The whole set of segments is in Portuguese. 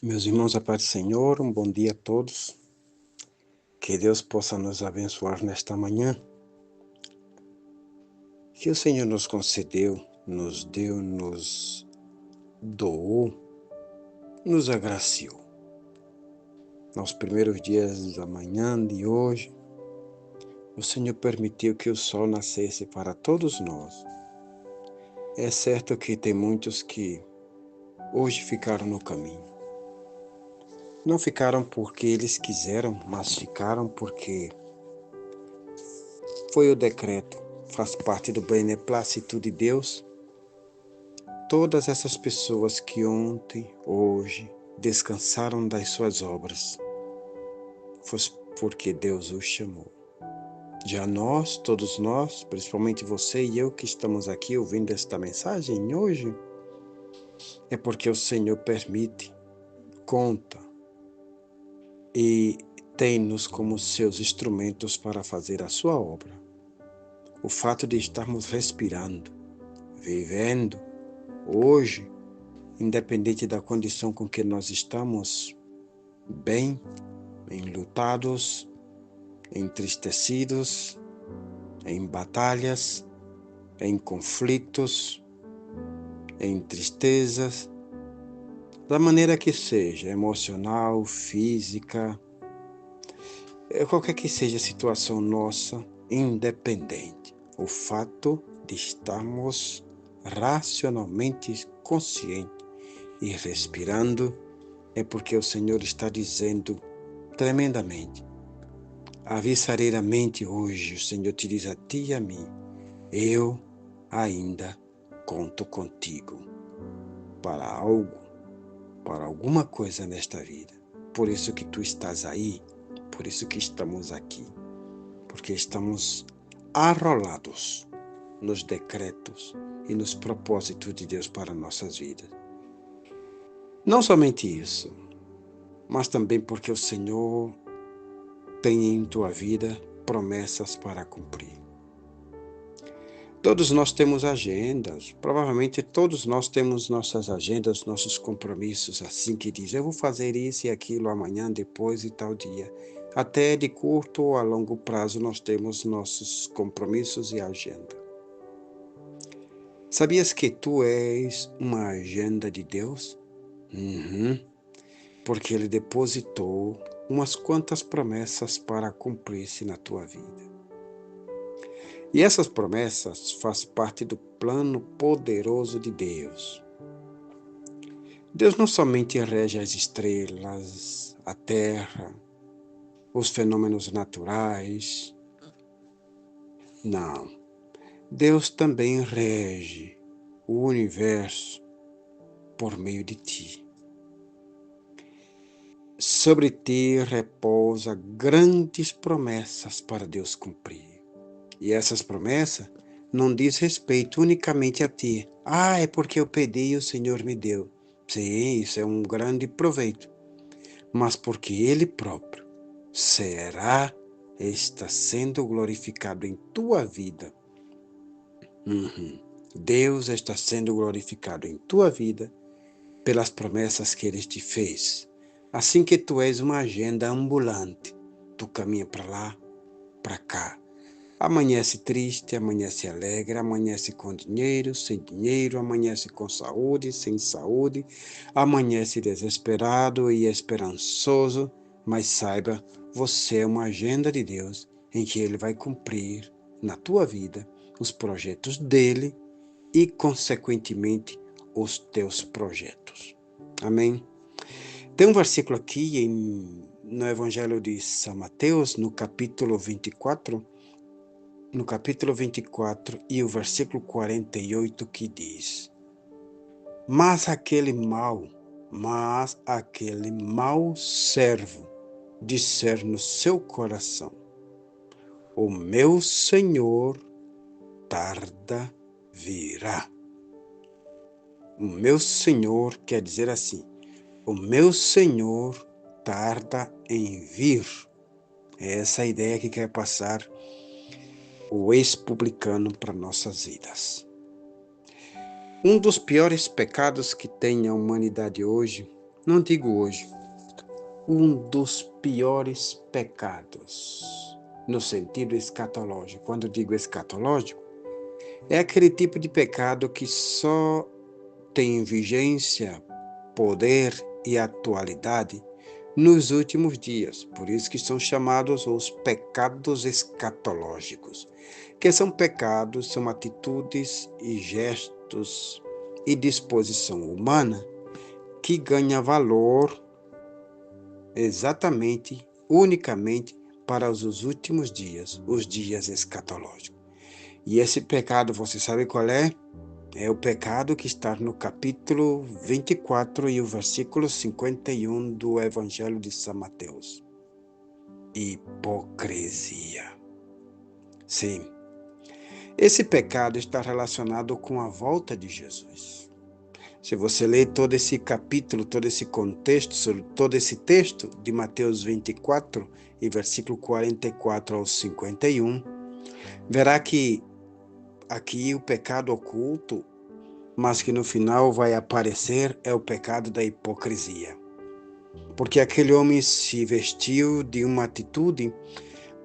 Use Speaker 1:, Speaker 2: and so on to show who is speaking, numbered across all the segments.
Speaker 1: Meus irmãos, a paz do Senhor, um bom dia a todos. Que Deus possa nos abençoar nesta manhã. Que o Senhor nos concedeu, nos deu, nos doou, nos agraciou. Nos primeiros dias da manhã de hoje, o Senhor permitiu que o sol nascesse para todos nós. É certo que tem muitos que hoje ficaram no caminho. Não ficaram porque eles quiseram, mas ficaram porque foi o decreto, faz parte do beneplácito de Deus. Todas essas pessoas que ontem, hoje, descansaram das suas obras, foi porque Deus os chamou. Já nós, todos nós, principalmente você e eu que estamos aqui ouvindo esta mensagem hoje, é porque o Senhor permite, conta e tem-nos como seus instrumentos para fazer a sua obra. O fato de estarmos respirando, vivendo, hoje, independente da condição com que nós estamos, bem, enlutados, entristecidos, em batalhas, em conflitos, em tristezas, da maneira que seja, emocional, física, qualquer que seja a situação nossa, independente. O fato de estarmos racionalmente conscientes e respirando é porque o Senhor está dizendo tremendamente, avissareiramente hoje o Senhor te diz a ti e a mim, eu ainda conto contigo para algo, para alguma coisa nesta vida. Por isso que tu estás aí, por isso que estamos aqui, porque estamos arrolados nos decretos e nos propósitos de Deus para nossas vidas. Não somente isso, mas também porque o Senhor tem em tua vida promessas para cumprir. Todos nós temos agendas, provavelmente todos nós temos nossas agendas, nossos compromissos, assim que diz, eu vou fazer isso e aquilo amanhã, depois e tal dia. Até de curto ou a longo prazo nós temos nossos compromissos e agenda. Sabias que tu és uma agenda de Deus? Porque Ele depositou umas quantas promessas para cumprir-se na tua vida. E essas promessas fazem parte do plano poderoso de Deus. Deus não somente rege as estrelas, a terra, os fenômenos naturais. Não. Deus também rege o universo por meio de ti. Sobre ti repousa grandes promessas para Deus cumprir. E essas promessas não diz respeito unicamente a ti. É porque eu pedi e o Senhor me deu. Sim, isso é um grande proveito. Mas porque Ele próprio está sendo glorificado em tua vida. Deus está sendo glorificado em tua vida pelas promessas que Ele te fez. Assim que tu és uma agenda ambulante, tu caminha para lá, para cá. Amanhece triste, amanhece alegre, amanhece com dinheiro, sem dinheiro, amanhece com saúde, sem saúde, amanhece desesperado e esperançoso, mas saiba, você é uma agenda de Deus em que Ele vai cumprir na tua vida os projetos dEle e, consequentemente, os teus projetos. Amém? Tem um versículo aqui no Evangelho de São Mateus, no capítulo 24, e o versículo 48 que diz, mas aquele mau servo disser no seu coração, o meu Senhor tarda virá. O meu Senhor quer dizer assim, o meu Senhor tarda em vir. É essa a ideia que quer passar o ex-publicano para nossas vidas. Um dos piores pecados que tem a humanidade hoje não digo hoje, um dos piores pecados, no sentido escatológico. Quando digo escatológico, é aquele tipo de pecado que só tem vigência, poder e atualidade nos últimos dias. Por isso que são chamados os pecados escatológicos, que são pecados, são atitudes e gestos e disposição humana que ganha valor exatamente, unicamente para os últimos dias, os dias escatológicos. E esse pecado, você sabe qual é? É o pecado que está no capítulo 24 e o versículo 51 do Evangelho de São Mateus. Hipocrisia. Sim, esse pecado está relacionado com a volta de Jesus. Se você ler todo esse capítulo, todo esse contexto, sobre todo esse texto de Mateus 24 e versículo 44 ao 51, verá que aqui o pecado oculto, mas que no final vai aparecer, é o pecado da hipocrisia. Porque aquele homem se vestiu de uma atitude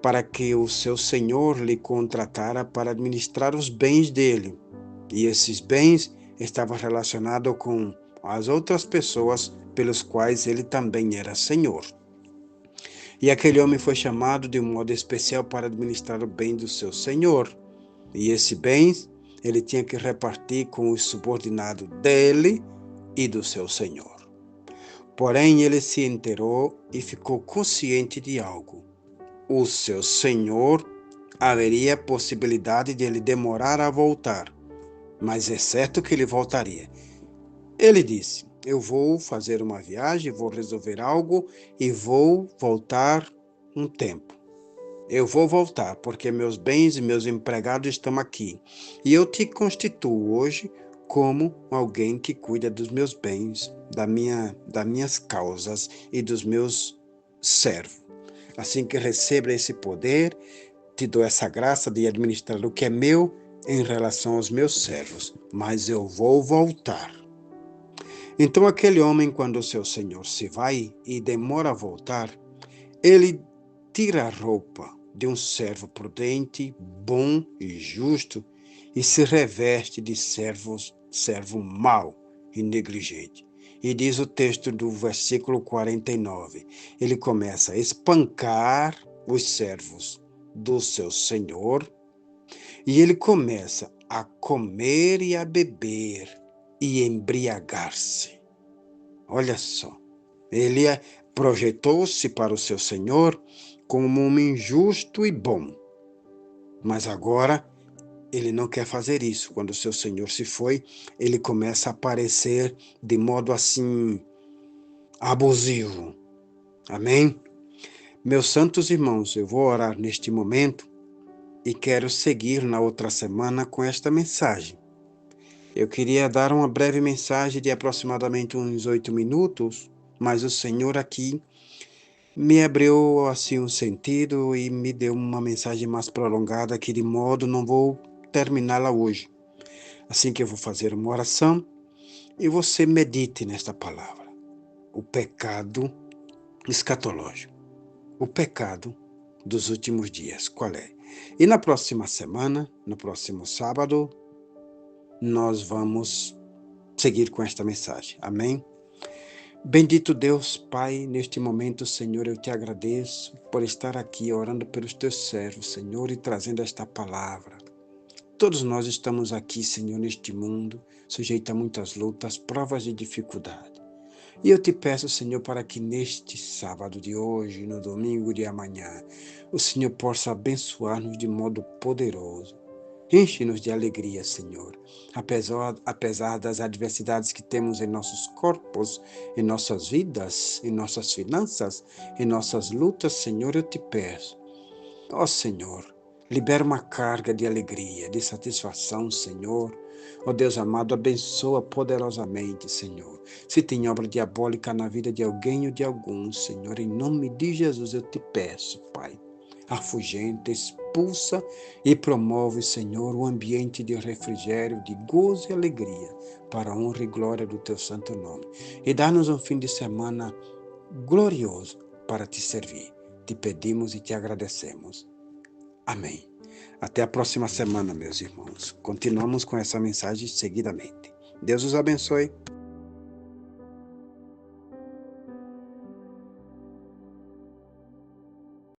Speaker 1: para que o seu senhor lhe contratara para administrar os bens dele. E esses bens estavam relacionados com as outras pessoas pelos quais ele também era senhor. E aquele homem foi chamado de um modo especial para administrar o bem do seu senhor. E esse bem ele tinha que repartir com os subordinados dele e do seu senhor. Porém, ele se enterou e ficou consciente de algo. O seu senhor haveria possibilidade de ele demorar a voltar, mas é certo que ele voltaria. Ele disse: eu vou fazer uma viagem, vou resolver algo e vou voltar um tempo. Eu vou voltar, porque meus bens e meus empregados estão aqui. E eu te constituo hoje como alguém que cuida dos meus bens, das minhas causas e dos meus servos. Assim que receba esse poder, te dou essa graça de administrar o que é meu em relação aos meus servos. Mas eu vou voltar. Então aquele homem, quando o seu senhor se vai e demora a voltar, ele tira a roupa de um servo prudente, bom e justo e se reveste de servo mau e negligente. E diz o texto do versículo 49, ele começa a espancar os servos do seu senhor e ele começa a comer e a beber e embriagar-se. Olha só, ele projetou-se para o seu senhor como um homem justo e bom. Mas agora ele não quer fazer isso. Quando o seu senhor se foi, ele começa a aparecer de modo assim abusivo. Amém? Meus santos irmãos, eu vou orar neste momento e quero seguir na outra semana com esta mensagem. Eu queria dar uma breve mensagem de aproximadamente uns 8 minutos, mas o Senhor aqui me abriu assim um sentido e me deu uma mensagem mais prolongada que de modo não vou terminá-la hoje. Assim que eu vou fazer uma oração e você medite nesta palavra. O pecado escatológico. O pecado dos últimos dias. Qual é? E na próxima semana, no próximo sábado, nós vamos seguir com esta mensagem. Amém? Bendito Deus, Pai, neste momento, Senhor, eu te agradeço por estar aqui orando pelos teus servos, Senhor, e trazendo esta palavra. Todos nós estamos aqui, Senhor, neste mundo, sujeitos a muitas lutas, provas e dificuldades. E eu te peço, Senhor, para que neste sábado de hoje, no domingo de amanhã, o Senhor possa abençoar-nos de modo poderoso. Enche-nos de alegria, Senhor, apesar das adversidades que temos em nossos corpos, em nossas vidas, em nossas finanças, em nossas lutas, Senhor, eu te peço. Ó Senhor, libera uma carga de alegria, de satisfação, Senhor. Ó Deus amado, abençoa poderosamente, Senhor. Se tem obra diabólica na vida de alguém ou de algum, Senhor, em nome de Jesus eu te peço, Pai. Afugenta impulsa e promove, Senhor, um ambiente de refrigério, de gozo e alegria, para a honra e glória do teu santo nome. E dá-nos um fim de semana glorioso para te servir. Te pedimos e te agradecemos. Amém. Até a próxima semana, meus irmãos. Continuamos com essa mensagem seguidamente. Deus os abençoe.